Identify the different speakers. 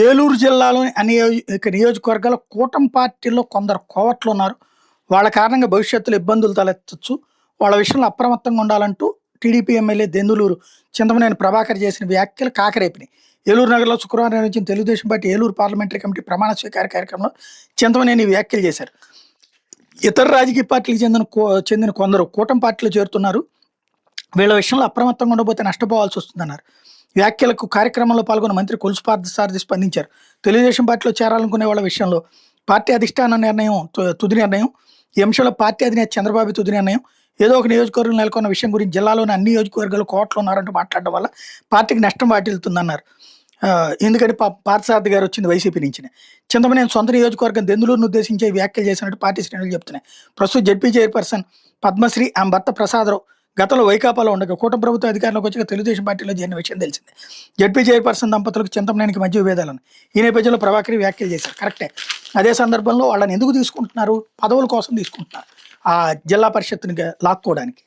Speaker 1: ఏలూరు జిల్లాలోని అనేక నియోజకవర్గాల కూటమి పార్టీల్లో కొందరు కోవట్లున్నారు. వాళ్ళ కారణంగా భవిష్యత్తులో ఇబ్బందులు తలెత్తొచ్చు. వాళ్ళ విషయంలో అప్రమత్తంగా ఉండాలంటూ టీడీపీ ఎమ్మెల్యే దెందులూరు చింతమనేని ప్రభాకర్ చేసిన వ్యాఖ్యలు కాకరేపినాయి. ఏలూరు నగరంలో శుక్రవారం నిర్వహించిన Telugu Desam party Eluru parliamentary committee ప్రమాణ స్వీకార కార్యక్రమంలో చింతమనేని వ్యాఖ్యలు చేశారు. ఇతర రాజకీయ పార్టీలకు చెందిన కొందరు కూటమి పార్టీలో చేరుతున్నారు. వీళ్ళ విషయంలో అప్రమత్తంగా ఉండబోతే నష్టపోవాల్సి వస్తుందన్నారు. వ్యాఖ్యలకు కార్యక్రమంలో పాల్గొన్న మంత్రి కొలుసు పార్థసారథి స్పందించారు. తెలుగుదేశం పార్టీలో చేరాలనుకునే వాళ్ళ విషయంలో పార్టీ అధిష్టాన నిర్ణయం తుది నిర్ణయం. ఈ అంశంలో పార్టీ అధినేత చంద్రబాబు తుది నిర్ణయం. ఏదో ఒక నియోజకవర్గం నెలకొన్న విషయం గురించి జిల్లాలోని అన్ని నియోజకవర్గాలు కోట్లు ఉన్నారంటూ మాట్లాడడం వల్ల పార్టీకి నష్టం వాటిల్తుందన్నారు. ఎందుకంటే పార్థసారథి గారు వచ్చింది వైసీపీ నుంచి. చింతమనేని సొంత నియోజకవర్గం దెందులూరును ఉద్దేశించి వ్యాఖ్యలు చేసినట్టు పార్టీ శ్రేణులు చెప్తున్నాయి. ప్రస్తుతం జడ్పీ చైర్పర్సన్ పద్మశ్రీ ఆమె భర్త ప్రసాదరావు గతంలో వైకాపాలో ఉండగా కూటమి ప్రభుత్వ అధికారంలోకి వచ్చాక తెలుగుదేశం పార్టీలో చేరిన విషయం తెలిసిందే. జడ్పీ చైర్పర్సన్ దంపతులకు చింతమనేనికి మధ్య విభేదాలను ఈ నేపథ్యంలో ప్రభాకర్ వ్యాఖ్యలు చేశారు. కరెక్టే. అదే సందర్భంలో వాళ్ళని ఎందుకు తీసుకుంటున్నారు? పదవుల కోసం తీసుకుంటున్నారు, ఆ జిల్లా పరిషత్తుని లాక్కోవడానికి.